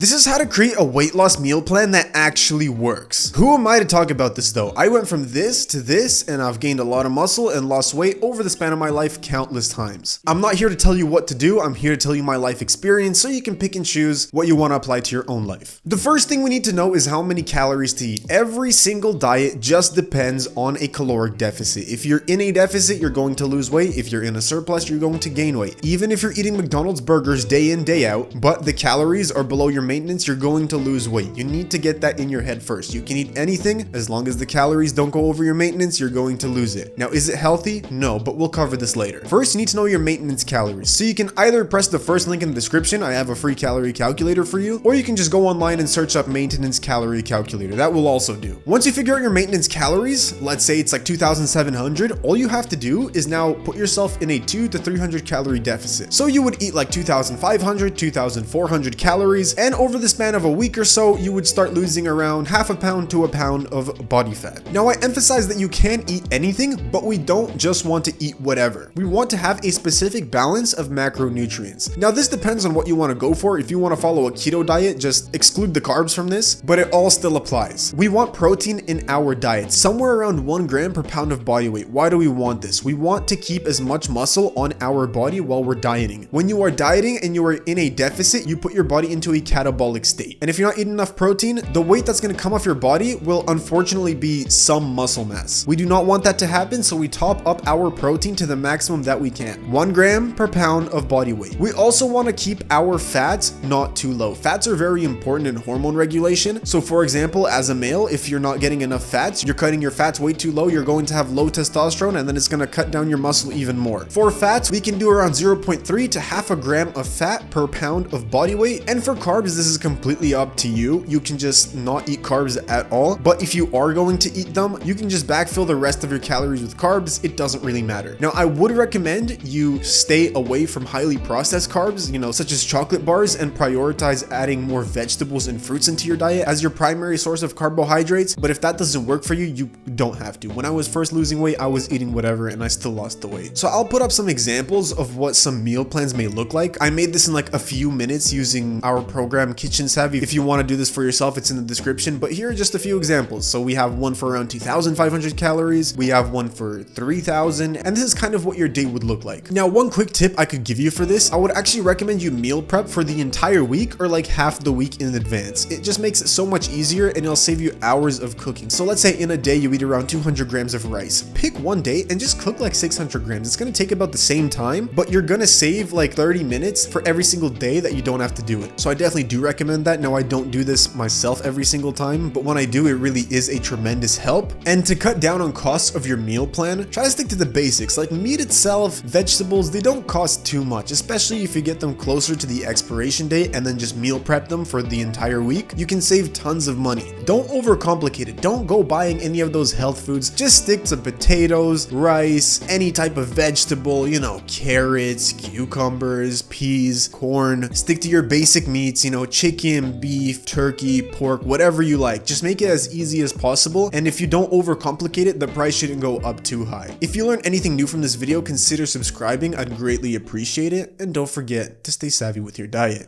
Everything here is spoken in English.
This is how to create a weight loss meal plan that actually works. Who am I to talk about this though? I went from this to this and I've gained a lot of muscle and lost weight over the span of my life countless times. I'm not here to tell you what to do, I'm here to tell you my life experience so you can pick and choose what you want to apply to your own life. The first thing we need to know is how many calories to eat. Every single diet just depends on a caloric deficit. If you're in a deficit, you're going to lose weight. If you're in a surplus, you're going to gain weight. Even if you're eating McDonald's burgers day in, day out, but the calories are below your maintenance, you're going to lose weight. You need to get that in your head first. You can eat anything as long as the calories don't go over your maintenance, you're going to lose it. Now, is it healthy? No, but we'll cover this later. First, you need to know your maintenance calories. So you can either press the first link in the description, I have a free calorie calculator for you, or you can just go online and search up maintenance calorie calculator. That will also do. Once you figure out your maintenance calories, let's say it's like 2,700, all you have to do is now put yourself in a 200 to 300 calorie deficit. So you would eat like 2,500, 2,400 calories, and over the span of a week or so, you would start losing around half a pound to a pound of body fat. Now, I emphasize that you can eat anything, but we don't just want to eat whatever. We want to have a specific balance of macronutrients. Now, this depends on what you want to go for. If you want to follow a keto diet, just exclude the carbs from this, but it all still applies. We want protein in our diet, somewhere around 1 gram per pound of body weight. Why do we want this? We want to keep as much muscle on our body while we're dieting. When you are dieting and you are in a deficit, you put your body into a catabolic state. And if you're not eating enough protein, the weight that's going to come off your body will unfortunately be some muscle mass. We do not want that to happen, so we top up our protein to the maximum that we can. 1 gram per pound of body weight. We also want to keep our fats not too low. Fats are very important in hormone regulation. So for example, as a male, if you're not getting enough fats, you're cutting your fats way too low, you're going to have low testosterone, and then it's going to cut down your muscle even more. For fats, we can do around 0.3 to half a gram of fat per pound of body weight. And for carbs, this is completely up to you. You can just not eat carbs at all, but if you are going to eat them, you can just backfill the rest of your calories with carbs. It doesn't really matter. Now, I would recommend you stay away from highly processed carbs, such as chocolate bars, and prioritize adding more vegetables and fruits into your diet as your primary source of carbohydrates. But if that doesn't work for you, you don't have to. When I was first losing weight, I was eating whatever and I still lost the weight. So I'll put up some examples of what some meal plans may look like. I made this in like a few minutes using our program Kitchen Savvy. If you want to do this for yourself, it's in the description, but here are just a few examples. So we have one for around 2,500 calories, we have one for 3,000, and this is kind of what your day would look like. Now, one quick tip I could give you for this, I would actually recommend you meal prep for the entire week or like half the week in advance. It just makes it so much easier and it'll save you hours of cooking. So let's say in a day you eat around 200 grams of rice. Pick one day and just cook like 600 grams. It's going to take about the same time, but you're going to save like 30 minutes for every single day that you don't have to do it. So I definitely do recommend that. Now, I don't do this myself every single time, but when I do, it really is a tremendous help. And to cut down on costs of your meal plan, try to stick to the basics. Like meat itself, vegetables, they don't cost too much, especially if you get them closer to the expiration date and then just meal prep them for the entire week. You can save tons of money. Don't overcomplicate it. Don't go buying any of those health foods. Just stick to potatoes, rice, any type of vegetable, carrots, cucumbers, peas, corn. Stick to your basic meats, chicken, beef, turkey, pork, whatever you like. Just make it as easy as possible. And if you don't overcomplicate it, the price shouldn't go up too high. If you learned anything new from this video, consider subscribing. I'd greatly appreciate it. And don't forget to stay savvy with your diet.